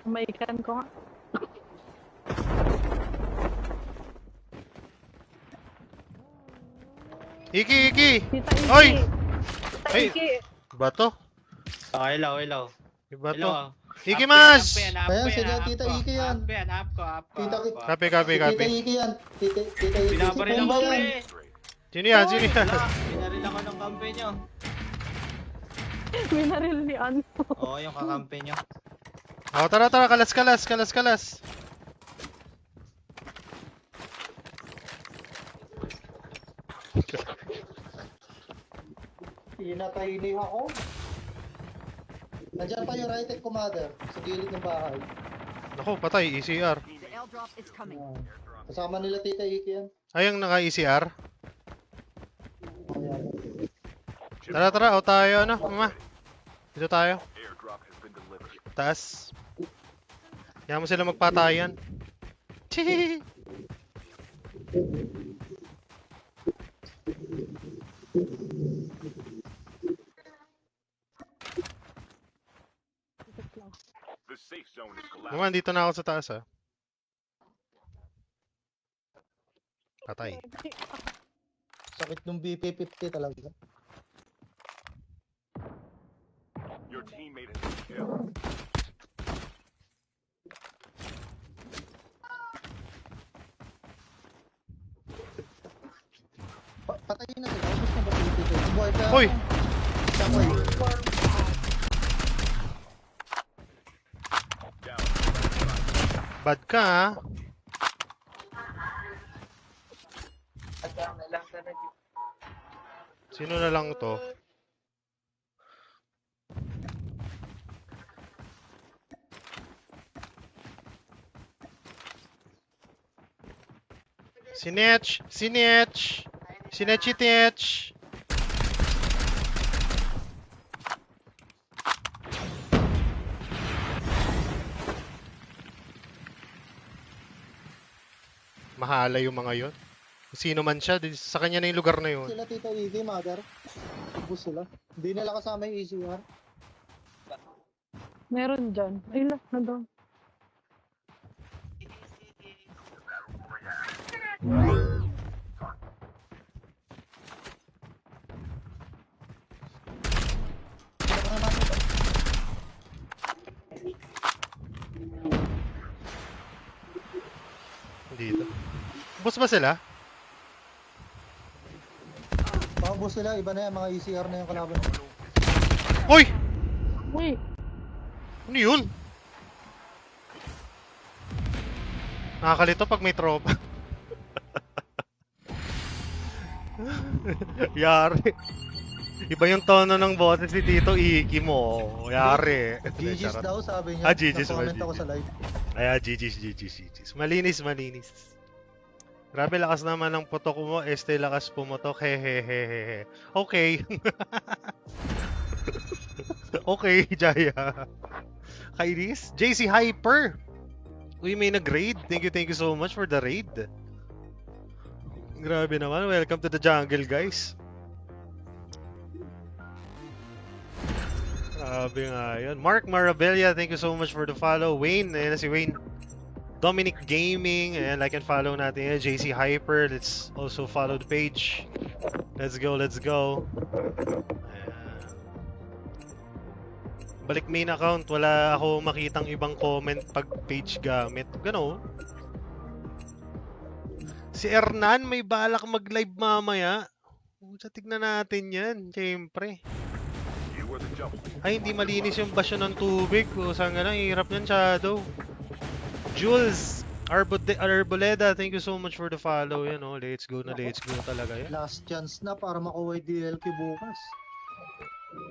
May ikan ko nga. Iki! Tita Iki. Oy! Tita Ay! Iki. Iba to? Ilaw. Iba to? Ilaw. Iki Mas! Ayan, sila Tita Iki yan. Up ko. Copy. Tita Iki yan. Tita Iki. Pinabaril Si ako, Pumba pre. yan. Sino yan? Pinaril ako ng kampe nyo. Minaril ni Ano. Oo, yung kakampe nyo. Oh, tara. Kalas. Pinatahili ako. Nandiyan pa yung right commander sa gilid ng bahay. Naku, patay. ECR. The airdrop is coming. Ah, kasama nila Tita Iki yan. Ay, yung naka-ECR? Ayan. Tara. O tayo, ano? Mama. Dito tayo. Taas. Kaya mo sila magpatayan. Chihihi. Mama, dito na ako sa taas, ah. Patay. Sakit nung BP-50 talaga. Your teammate has been killed. Patayin na sila. Ubus na ba BP-50? Buhay ka. Hoy! Sakoy. Bad ka, ha? Sino na lang to? Sinetch! Sinetch! Mahala yung mga yon. Sino man siya, sa kanya na yung lugar na yun. Sila Tita Iki, mother. Ubus sila. Hindi nila kasama yung ECR. Meron dyan. Ay, nandun. Sila naman ito. Dito. Ubus ba sila? Paubos sila. Iba na yan. Mga ECR na yung kalaban. Uy! Uy! Ano yun? Nakakalito pag may tropa. Yari. Iba yung tono ng boses ni Tito Iki mo. Yari. GG's Charot. daw sabi niya. Ah, GG's, Nag-comment GG's. ako sa live. Ay, GG's. Malinis. Grabe, lakas naman ng putok mo. Este, lakas pumotok. Hehehehe. Okay. Okay, Jaya. Kairis. JC Hyper. Uy, may nag-raid. Thank you so much for the raid. Grabe naman. Welcome to the jungle, guys. Grabe nga yun. Mark Marabella, thank you so much for the follow. Wayne, ayan na si Wayne. Dominic Gaming, ayan, like and follow natin yan. JC Hyper, let's also follow the page. Let's go. Ayan. Balik main account, wala ako makitang ibang comment pag page gamit. Gano. Si Hernan, may balak mag-live mamaya. Tignan natin yan, siyempre. Ay, hindi malinis yung basyo ng tubig. O, saan nga lang, hirap yan, Shadow. Jules Arboleda, thank you so much for the follow. Yan, oh, let's go talaga yan. Last chance na para makuha yung DLQ bukas.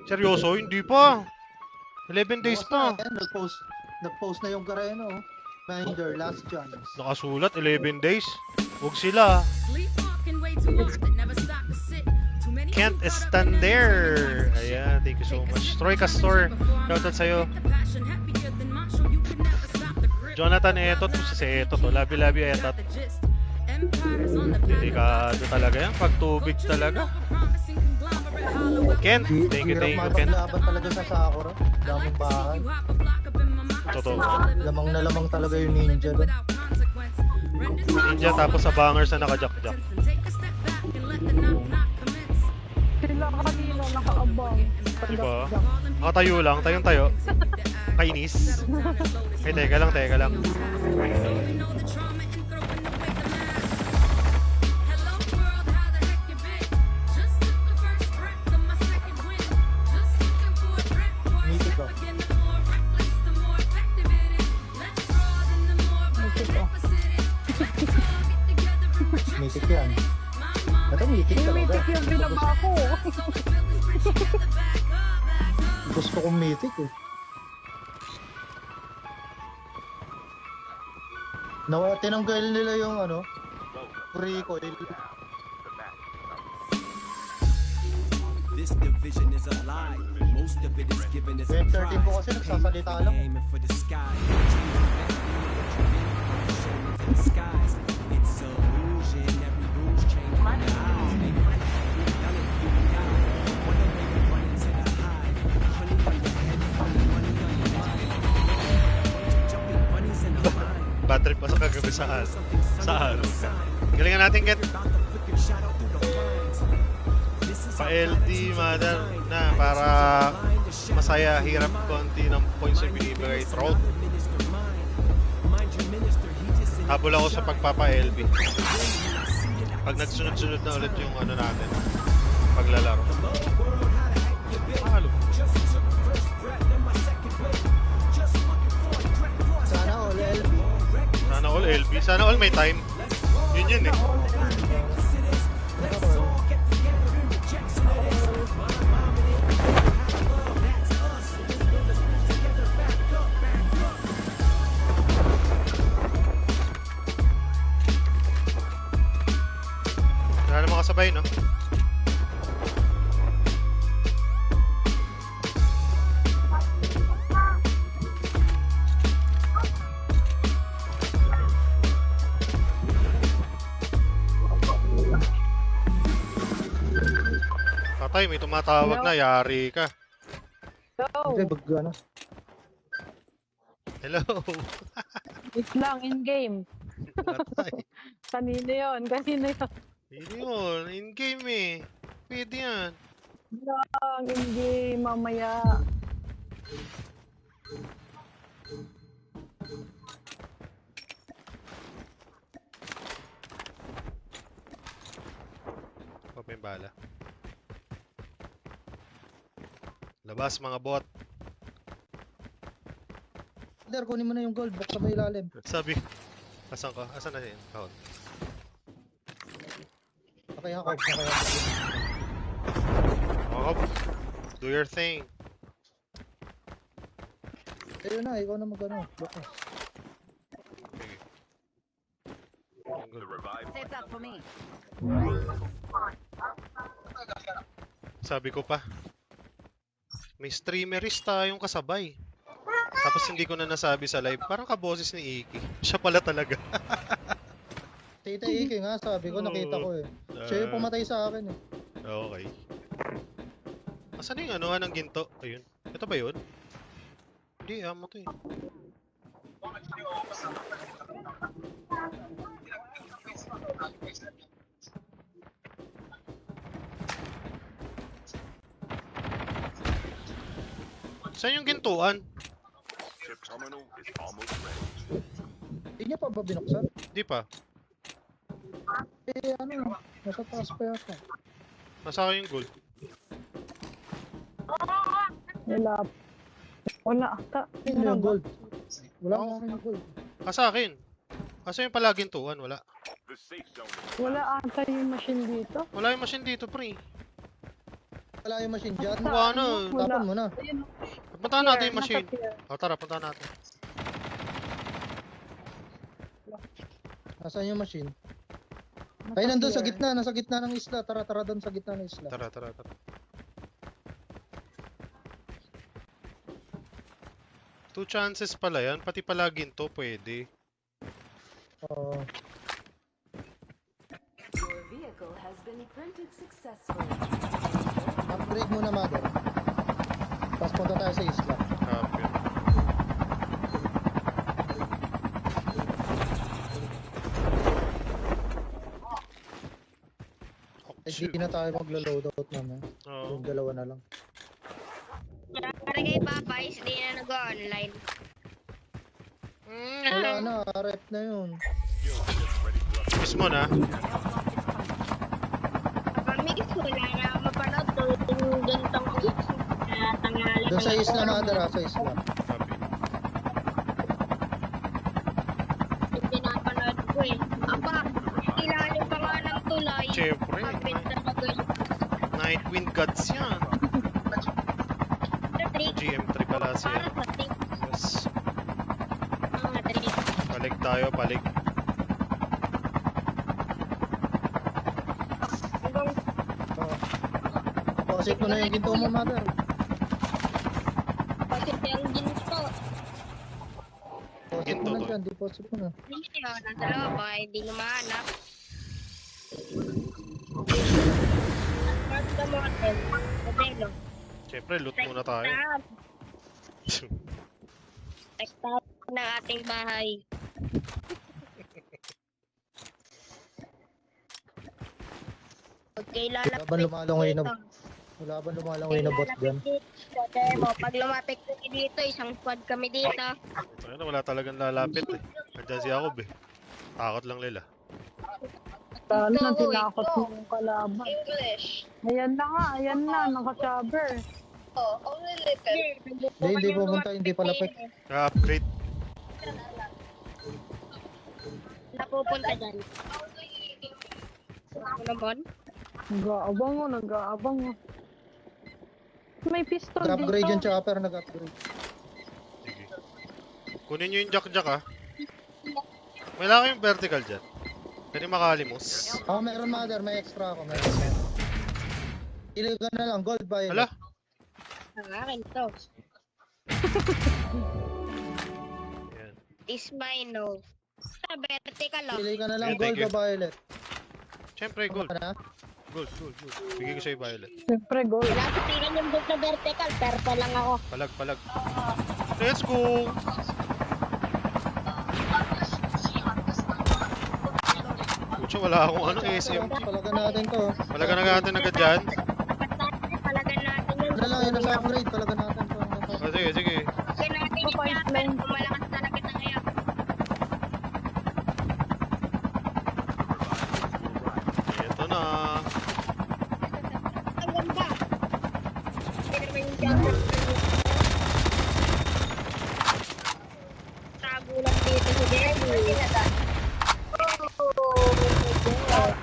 Seryoso? Hindi pa. 11 days Bukas na, pa. ayan, nag-post na yung Gareno. Minder, last chance. Nakasulat, 11 days. Huwag sila. Can't stand there. Ayan, thank you so much. Troy Castor, shoutout sa'yo. Jonathan Etot, si Etot, labi-labi Etot. Delikado talaga yan, pag tubig talaga. Kent, thank you, Hirap Kent. makipaglaban talaga sa Sakura. Daming bahay. Totoo. Lamang na lamang talaga yung ninja doon. Ninja tapos sa bangers na naka-jack-jack. Sila kanina nakaabang. Diba? Nakatayo lang, tayong tayo. Kainis. Ay, teka lang, teka lang. Mythic ka. Mythic yan. Ito mythic Yung talaga. mythic yung binaba ko. Gusto kong mythic eh. Tinanggal nila yung ano, recoil. This division is a lie. Most of it is given as a Yung 13 po prize. kasi nagsasalita lang. Aiming for the sky. The skies. It's a illusion. Every rule's changing my eyes. Maybe I done it, you die. One way to run into the hive. Honey on your head, funny money on your mind. Jumping bunnies in the mind. Bad trip pa sa kagabi saan? Saan? Galingan natin get About to flick your shadow through the lines. This is pa-LD, mother, na para masaya, hirap konti ng points na binibigay. Troll. Habol ako sa pagpapa-LB. Pag nagsunod-sunod na ulit yung ano natin, paglalaro. Mahalo. Sana all LB. Sana all LB. Sana all may time. Yun eh. Wala namang kasabay, no? Patay, may tumatawag na. Yari ka. Okay, Go. ano. Hello. Wait lang, in-game. Patay. Kanina yun. Kanina yun. Hindi yun. In-game eh. Pwede yan. Lang, in-game. Mamaya. Huwag may bala. Labas mga bot. Der, kunin mo na yung gold. Buksan mo ilalim. Sabi. Asan ka? Asan na yun? Kahon. Okay, ako. Okay, ako. Oh, do your thing. Ayun na, ikaw na mag-ano. Bukas. Sige. The revived Save that for me. Sabi ko pa. May streamerist tayong kasabay. Tapos hindi ko na nasabi sa live. Parang kaboses ni Iki. Siya pala talaga. Tita Iki nga, sabi ko, nakita ko eh. Siya yung pumatay sa akin eh. Okay. Asan yung ano ng ginto? Ayun. Ito ba yun? Hindi, amo to eh. Saan yung gintuan? chip terminal is almost ready. Hindi niya pa ba binuksan? Di pa. Eh, ano, nasa taas pa yata. Nasa akin yung gold. Wala. Wala. Ano yung gold? Wala nga akin yung gold. Sa akin. Asa yung pala gintuan? Wala. The safe zone is Wala ata yung machine dito. Wala yung machine dito, pre. Wala yung machine dyan. Mukha na. Wala. Tapon mo na. Ayun. Puntahan natin yung Nasa machine. pier. O tara, puntahan natin. Nasaan yung machine? Nasa Ay, nandun sa pier. gitna. Nasa gitna ng isla. Tara, tara doon sa gitna ng isla. Tara, tara, tara. Two chances pala yan. Pati pala ginto, pwede. Oo. Your vehicle has been printed successfully. Upgrade muna, mother. Tapos punta tayo sa isla. Copy. Hindi na tayo maglo-loadout naman. Oo. Yung dalawa na lang. Para kay Papay's, di na nag-online. Wala na, rep na yun. Mismo na. Kapamigis ko wala na mapanood to yung gantong tangali. Doon sa isla, Mother, sa isla. Copy. Yung pinapanood ko eh. Aba, ilalim pa nga ng tulay. Siyempre. Kapit talaga yun. Nightwind Gods yan. Trick. GM3 pala siya. Para sa trick. Yes. Mga trick. Palig tayo, palig. Hanggang Posit mo na yung ginto mo, Mother. kasi yung ginto. Posit Ginto mo na to. dyan, deposit mo na. Hindi yun, nasa loob baka hindi nyo mahanap. Start the model. Modelo. Siyempre, loot muna tayo. Start ng ating bahay. Okay, Wala lalapit ba lumalangoy na, dito. wala ba lumalangoy na bot dyan? Pag lumapit kami dito, isang squad kami dito. Ayun, wala talagang lalapit eh. Nandiyan si Jacob eh. Takot lang nila. Sana Ito, tinakot ito. mo yung kalaban. English. Ayan na nga, ayan na, naka-cover. Oh, only little. Hindi pupunta, hindi palapit. Upgrade. Napupunta dyan. Ano naman? Nag-aabang mo, nag-aabang mo. May pistol Nag-upgrade yung dito. chopper, nag-upgrade. Sige. Kunin nyo yung jack-jack ah. May lang kayong vertical dyan. Pwede makalimos. Ako meron, Mother, may extra ako, meron. Iligan na lang, gold buy. Hala. Ang akin to. Ayan. Is mine, no. Sa vertical lang. Pili ka na lang, Thank gold you. ba violet? Siyempre, gold. Ano na? Gold. Bigay ko sa'yo violet. Siyempre, gold. Wala sa tingin yung book na vertical, pero lang ako. Palag. Let's go! Pucha, wala akong ano, SMG. Palagan natin to. Palaga na natin agad dyan. Dapat natin, palagan natin yung Ano lang, yun nasa upgrade, palagan natin to. Oh, sige. Palagan natin yung chapel, kung malakas talaga tayo. Ito na. Ang ganda. Hindi naman yung chapel. Tago lang dito si Jerry.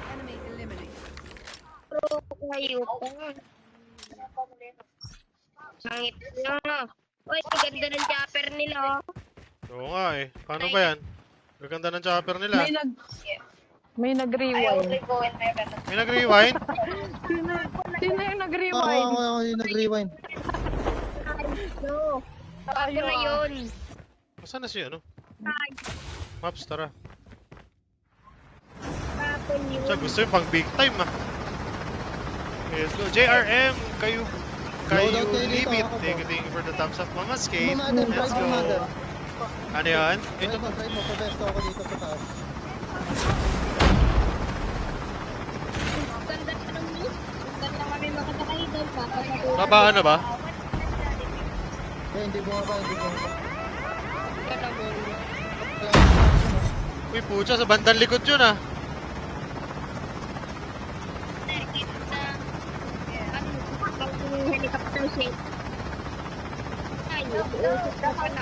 Enemy eliminated. Pro kayo po. Sangit na. Uy, ganda ng chopper nila. Oh. Oo nga eh. Paano ba yan? Gaganda ng chopper nila. May nag-rewind. May nag-rewind? Sino yung Ako, nag-rewind? ako yung nag-rewind. No. Ako na yun. Saan na siya, ano? Maps, tara. Tapon yun. Siya, gusto yung pang big time ah. Let's go. JRM, kayo Loadout kayo dito, limit. ako po. Thank you for the thumbs up, mga skate. Mother, Let's drive mo, go. Mother. Ano yan? Drive mo, pabesto ako dito sa taas. Ganda ka ng news. Ganda kami makasakay doon. Babaan na ba? Hindi bumaba. Ganda mo. Uy, pucha, sa bandang likod yun ah. Ang helicopter shape. Ay, uusap ka pa na.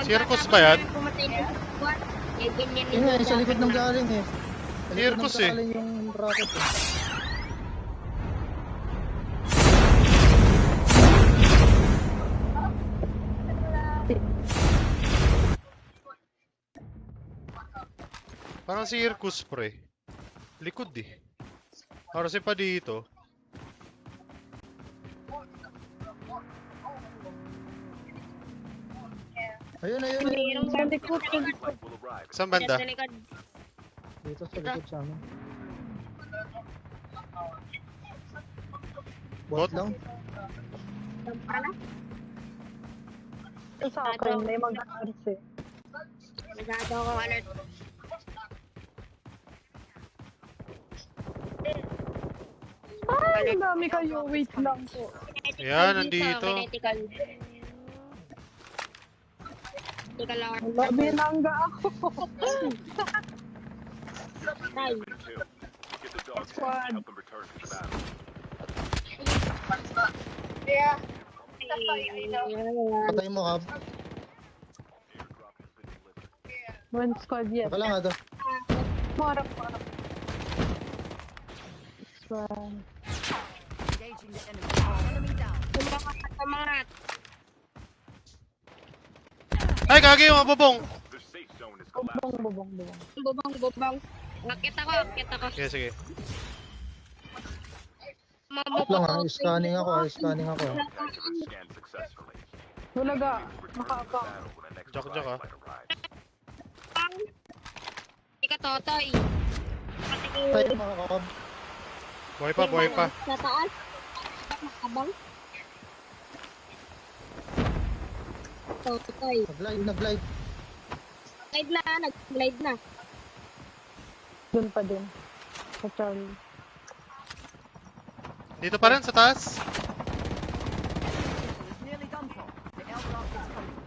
Circus ba yan? Pumatay na sa squad. Eh, ganyan Yun nga, sa likod ng galing eh. Sa likod Circus ng eh. galing yung rocket eh. Parang circus pre. Likod eh. Para si pa dito. Ayun. Mayroong sa likod. Will arrive. Saan banda? Sa likod. Dito sa likod sa amin. Bot? Bot lang. Pala. Ito sa akin, may mag-arse. Nagagawa ko alert. Ay, ang dami kayo. Wait lang po. Yan, nandito. Kinetical. Teka lang. Wala, binangga ako. Tay. Kill. Get the dogs Squad. and help them return to the battle. Patay mo, Kab. Airdrop has been delivered. One squad yet. Baka lang, Ado. Marap. One. Engaging the enemy. Enemy down. Kumangat. Ay, gagi yung mabubong. The safe zone is collapsing. Bubong. Bubong. Nakit ako. Sige, sige. Wait lang, scanning ako. Capture and scan successfully. Wala ga. Return to the Makaabang. battle when the next Jok, revived ah. flight arrives. Ika totoy. Patay mo, Kab. Buhay pa. Sa taas. Abang. Totoy. Nag-glide. Nag-glide na. Doon pa din. Sa Charlie. Dito pa rin, sa taas. It's nearly done for. The airdrop is coming.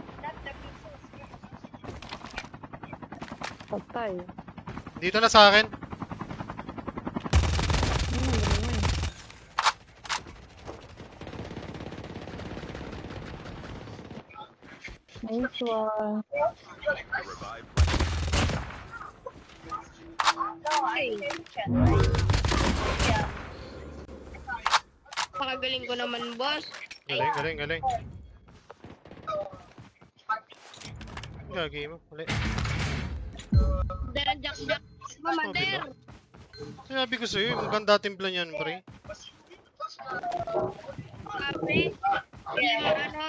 Patay. Dito na sa akin. Nice one. The revived flight Pakagaling ko naman, boss. Galing. Gagi mo. Uli. Daran jack. Mamader. Sinabi ko sa'yo, maganda timpla niyan, pre. Kape.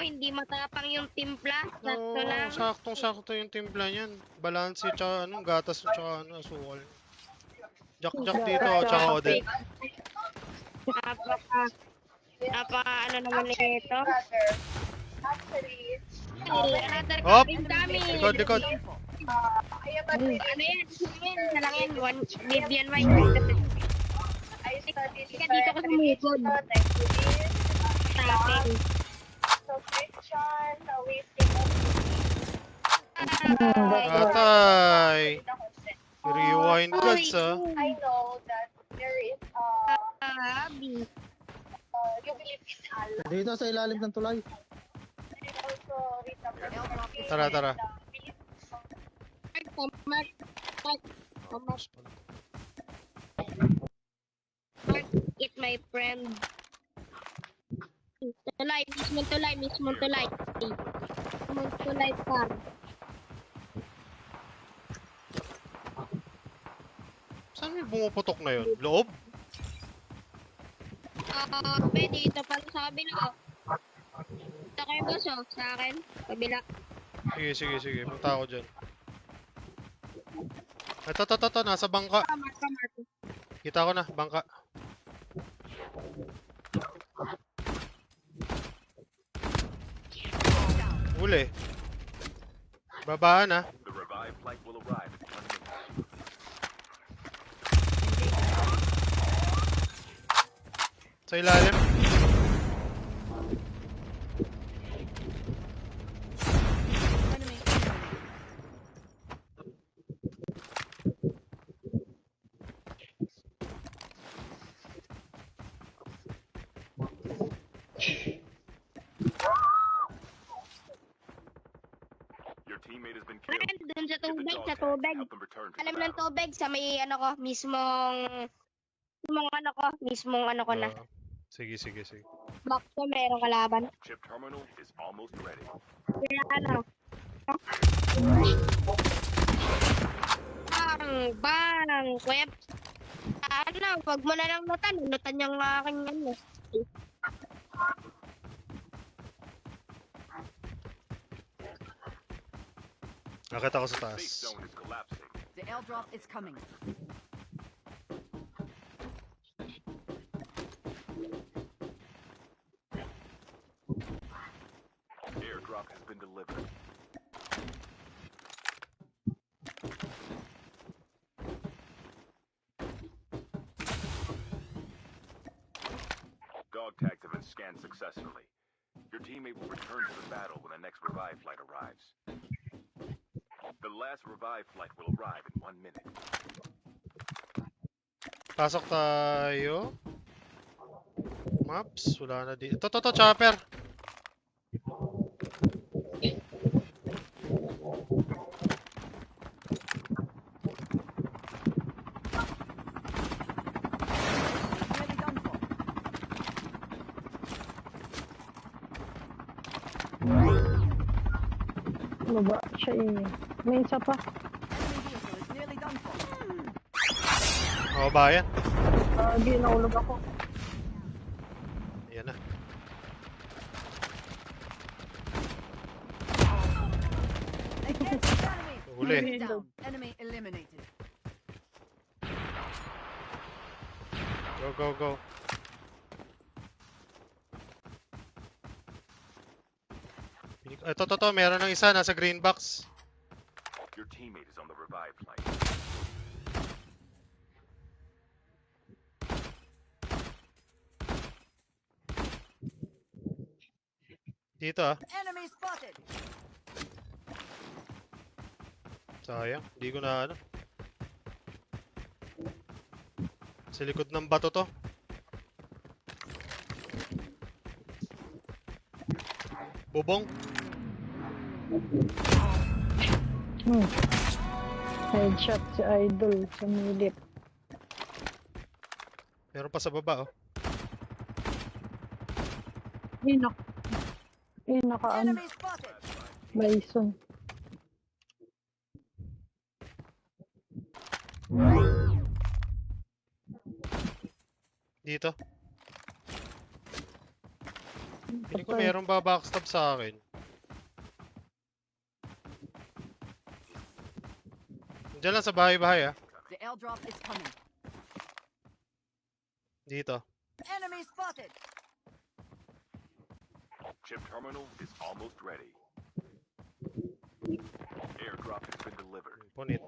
Hindi matapang yung timpla. Sakto Oo, lang. saktong-sakto yung timpla niyan. Balanse, tsaka gatas, tsaka asukal. Jack dito, tsaka Odette. Napaka naman ito. Another Hop! kaping dami. Likod. Ano yan? Isa lang yan. One Vivian White. Ika dito ko sumugod. Tapping. Atay! Rewind gods, ah. I know that there is Abi. Dito sa ilalim ng tulay. Tara. It my friend. Mismong tulay. Par. Saan may bumuputok na yun? Loob? Pwede ito pala sa kabila. Ito kayo boss oh, sa akin. Kabila. Sige. Punta ako dyan. Ito. Nasa bangka. Marka. Kita ko na, bangka. Uli. Babaan, ah. The revived flight will arrive in 1 minute. Sa ilalim. Enemy eliminated. Your teammate has been killed. Friend, dun sa Get the tubig, dog sa tag and tubig. help them return to the Alam ng battle. tubig sa may ano ko, mismong ano ko na. Sige. Box ko merong kalaban. Chip terminal is almost ready. Kaya ano? Bang! Kwep! Ano, wag mo na lang lutan. Lutan yung aking ano. Nakita ko sa Safe taas. zone is collapsing. The airdrop is coming. Airdrop has been delivered. scanned successfully. Your teammate will return to the battle when the next revive flight arrives. The last revive flight will arrive in 1 minute. Pasok tayo. Maps, wala na dito. To, chopper. Nearly done for. Baba siya eh. May isa pa. Enemy vehicle is nearly done for. O, bayan. Lagi, naulog ako. Ayan na. Against the enemy. Huli. Enemy down. Enemy eliminated. Go, go, go. Ito, meron ng isa, nasa green box. Your teammate is on the revive flight. Dito ah. Enemy spotted. Sayang, hindi ko na ano. Sa likod ng bato to. Bubong. Headshot si Idol sa milit. Meron pa sa baba oh. Naka-ano. Enemy spotted. Bison. Dito. Hindi ko meron ba backstab sa akin. Diyan lang sa bahay-bahay ah. The airdrop is coming. Dito. Enemy spotted. Chip terminal is almost ready. Airdrop has been delivered. Punit.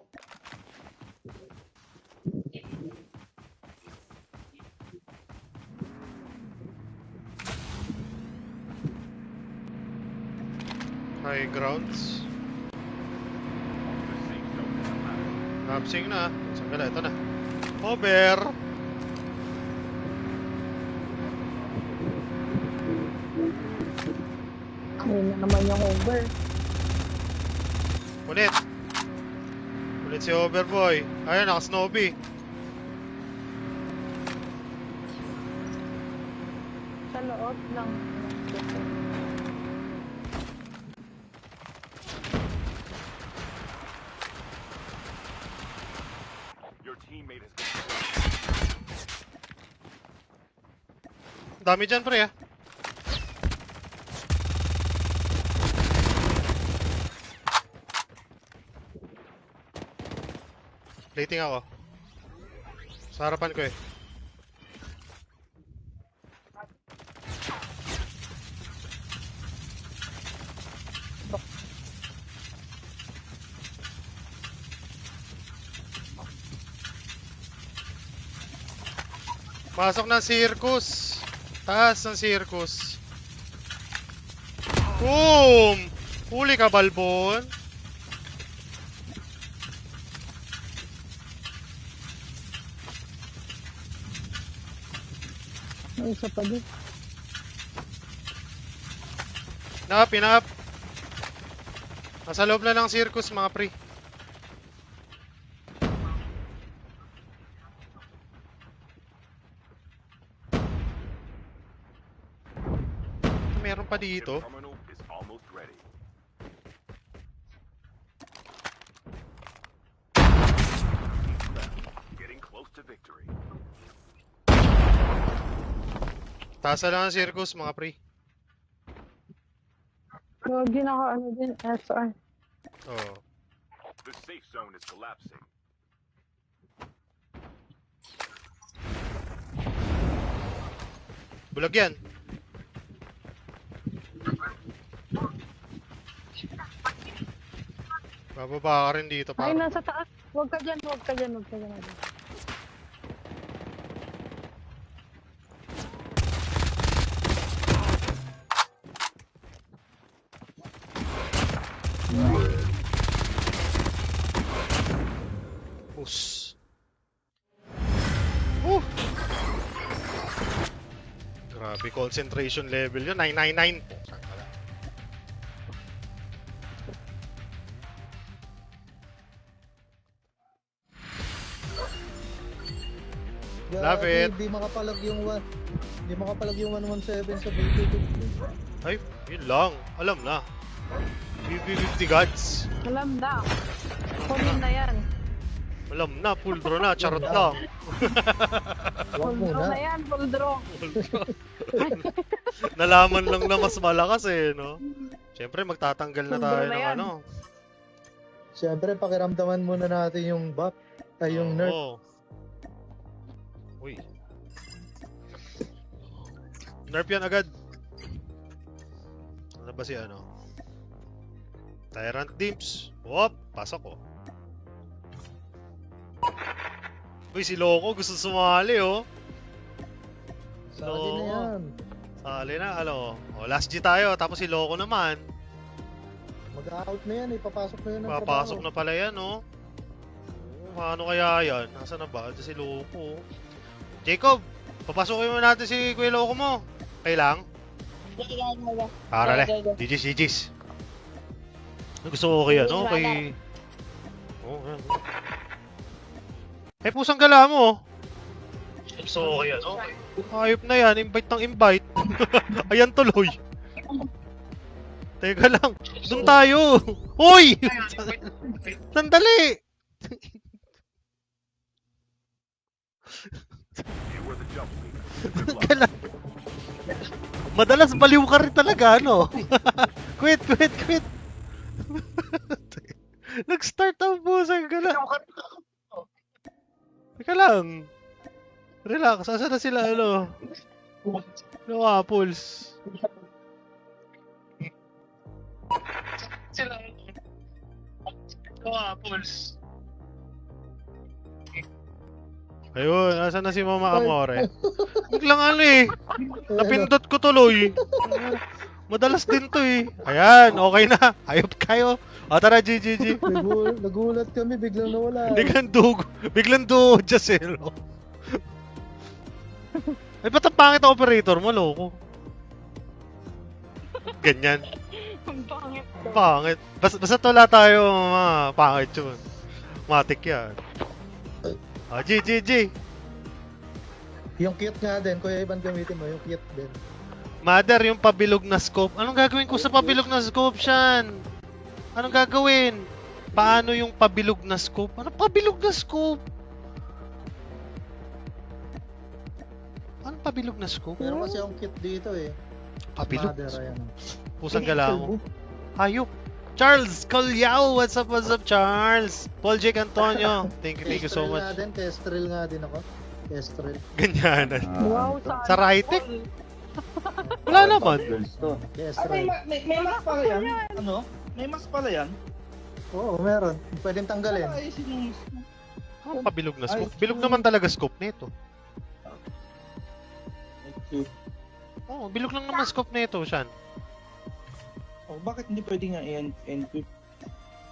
High grounds. The safe zone is collapsing. Lapsing na. Saan ka na? Ito na. Over! Ayun na naman yung over. Punit! Punit si Overboy. Ayun, naka-snowbie. Sa loob ng... Your teammate has been Dami dyan, pre ah. Plating ako. Sa harapan ko eh. Masok ng circus. Taas ng circus. Boom! Huli ka, Balbon. May isa pa din. Pinap. Nasa loob na ng circus, mga pre. Meron pa dito. Chip terminal is almost ready. Getting close to victory. Taas na lang ang circus, mga pre. Lagi naka-ano din, SR. Oh. The safe zone is collapsing. Bulag yan. Bababa ka rin dito, Ay, parang. nasa taas. Huwag ka dyan, huwag ka dyan, huwag ka dyan. Vamos! Grabe, concentration level yun. 999. Saan ka lang? Love it. Hindi makapalag yung 117 sa BT. Ay, yun lang. Alam na. BB50 gods. Alam na. Kunin na yan. Alam na, full draw na. Charot lang. Huwag Full draw muna. na yan, full draw. Nalaman lang na mas malakas eh, no? Siyempre, magtatanggal na Full tayo draw na ng yan. ano. Siyempre, pakiramdaman muna natin yung buff. Ay, yung nerf. Oo. Uy. Nerf yan agad. Ano ba si ano? Tyrant Dimps. Wop! Pasok ko. Uy, si Loco gusto sumali oh. Sa akin na yan. Sali na, ano. O, last G tayo, tapos si Loco naman. Mag-out na yan, ipapasok na yan ng Papasok trabaho. na pala yan, oh. Paano kaya yan? Nasaan na ba? Ito si Loco. Jacob, papasukin mo natin si Kuya Loco mo. Okay lang? Para le. GG's. Gusto ko kay ano? Kay... Oh, yan. Eh, pusang gala mo. Gusto ko kay ano? Ayop na yan. Invite ng invite. Ayan tuloy. Teka lang. Doon tayo. Hoy! Sandali! You were the jump leader. Good luck. Kala. Madalas baliw ka rin talaga, ano? Quit! Nag-start ang pusang gala. Teka lang. Relax. Asa na sila, ano? No, apples. Ayun, asa na si Mama Amore? Biglang ano eh. Napindot ko tuloy. Madalas din to eh. Ayan, okay na. Ayop kayo. O tara, GGG. Nagulat kami, biglang nawala. Biglang dugo, Jacelo. Ay, ba't ang pangit ang operator mo, Loko? Ganyan. Ang pangit. Pangit. Basta wala tayo, mga pangit yun. Matik yan. Ah, GGG. Yung kit nga din, Kuya Ivan gamitin mo, yung kit din. Mother, yung pabilog na scope. Anong gagawin ko sa pabilog na scope, Shan? Anong gagawin? Paano yung pabilog na scope? Ano pabilog na scope? Anong pabilog na scope? Pero kasi yung kit dito eh. Pabilog? Mother, ayan. Pusang gala mo. Hayop. Charles Colyao, what's up, Charles? Paul Jake Antonio, thank you so much. Kestrel nga din ako. Kestrel. Ganyanan. Wow, Sa Raitek? Wala naman. Kestrel. May mask pala yan? Ano? May mask pala yan? Oo, meron. Pwedeng tanggalin. Ayusin yung... Anong pabilog na scope? Bilog naman talaga scope nito. Oo, bilog lang naman scope nito, Shan. Oh, bakit hindi pwede nga i-encrypt?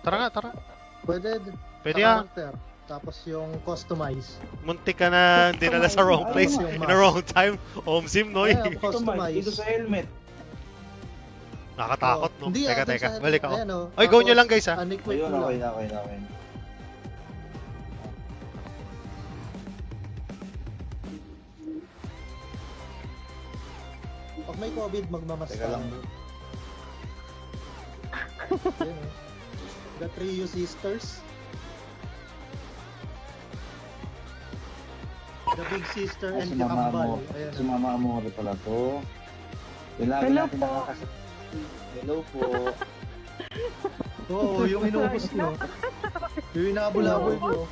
Tara nga. Pwede. Pwede sa ah. character. Tapos yung customize. Muntik ka na dinala sa wrong place Yung in a wrong time. Home sim, no? Ayan, customize. Dito sa helmet. Nakatakot, no? Hindi, Teka. dun sa- Balik ako. ayan, oh. Oy, go nyo Tapos, lang, guys, ha? unequip Ayun, mo lang. okay na. Pag may COVID, magmamask Teka lang. Ayan, oh. The Trio Sisters. The Big Sister and the Kambal. Ayan, Si oh. Mama Amore pala to. Yung lagi Hello natin po. Hello po. Oo, yung inubos nyo. Yung inabol-abol nyo.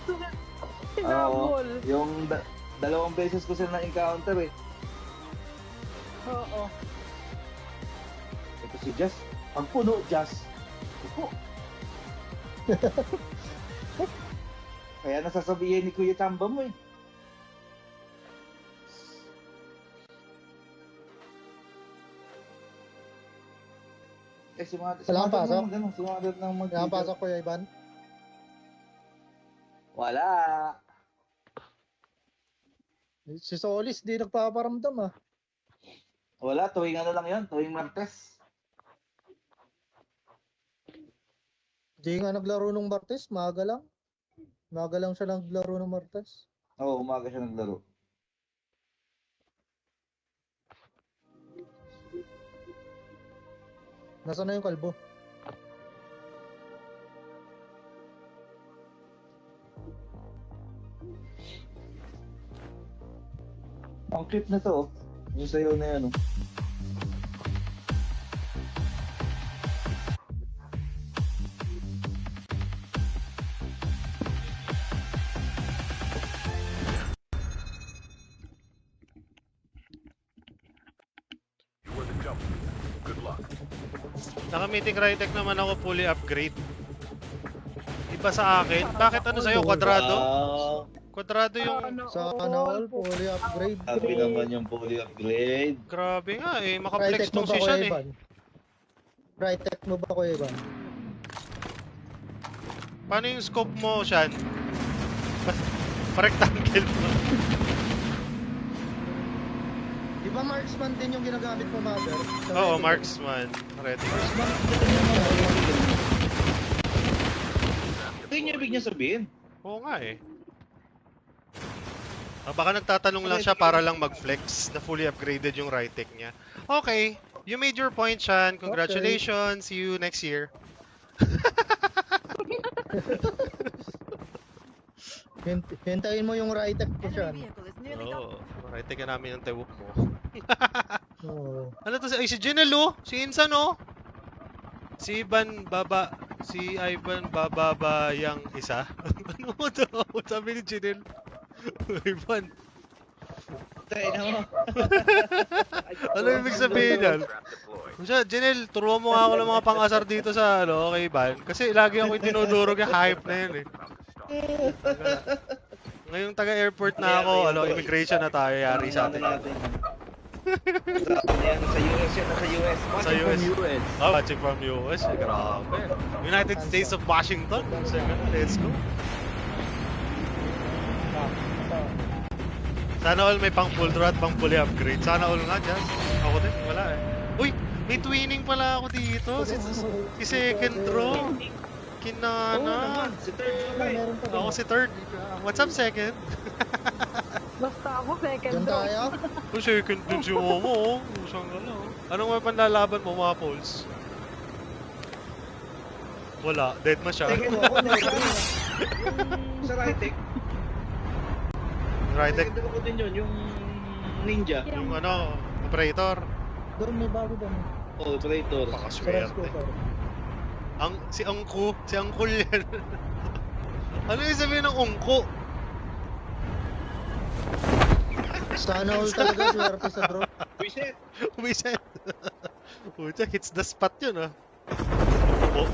Sinabol. Yung dalawang beses ko sila na-encounter eh. Oo. Ito si Jazz. Ang puno, Jazz. Upo. Kaya nasasabihin ni Kuya Tamba mo eh. Wala kang pasok? Sumadat ng Kaya pasok ko, Ivan. Wala. Si Solis di nagpaparamdam ah. Wala, tuwing ano lang yun, tuwing Martes. Di nga naglaro nung Martes, maaga lang. Maaga lang siya naglaro nung Martes. Oo, umaga siya naglaro. Nasaan na yung kalbo? Ang clip na to, oh. Yung sayo na yan, oh. You were the jump. Good luck. Naka-meeting Crytek naman ako fully upgrade. Iba sa akin. Bakit ano sa'yo? Kwadrado? Wow. Kwadrado yung... Sana all, fully upgrade. Sabi naman yung fully upgrade. Grabe nga eh. Maka-flex Crytek mo tong ba si ko, Sean eh. Evan? Crytek mo ba ko, Evan? Paano yung scope mo, Sean? Rectangle mo. Di ba marksman din yung ginagamit mo, Mother? Sa Oo, regular? marksman. Ready. Marksman din yung mga Ito yung ibig niya sabihin. Oo nga eh. Baka nagtatanong lang siya para lang mag-flex na fully upgraded yung Rytech niya. Okay, you made your point, Sean. Congratulations. See you next year. Hintayin mo yung Rytech ko siya. Enemy vehicle is nearly done. Oo, Rytech ka namin yung tewok mo. Oo. Ano to? Ay, si Jinel oh. Si Insan oh. Si Ivan Bababa yang isa. Ano mo to? Sabi ni Jinel. Ivan. Tayo na mo. Ano ibig sabihin yan? Trap deployed. Siya, Jinel, turuan mo nga ako ng mga pang-asar dito sa ano, kay Ivan. Kasi lagi ako yung dinudurog yung hype na yun eh. Ngayong taga-airport na ako, immigration na tayo, yari sa atin. natin. Sa US yan, nasa US. Sa US. Oh, watching from US. Grabe. United States of Washington. Let's go. Sana all may pang full draw at pang fully upgrade. Sana all nga dyan. Ako din, wala eh. Uy, may twinning pala ako dito. Si second draw. Kinana. Si third pa eh. Meron pa din. Ako si third. What's up, second? Basta ako second Diyan draw. tayo? Oh, second din si Momo. Usang ka lang. Anong may panlalaban mo, mga polls? Wala. Dead na siya. Second ako, never. Sa Rytech. Rytech. Second ako din yun, yung ninja. Yung ano, operator. Doon may bago doon. Oh, operator. Sa Pakaswerte. scooter. Si Angkul yan. Ano yung sabihin ng ungko? Sana all talaga, swerte sa draw. Reset. Wiset. Pucha, hits the spot yun ah. Oh,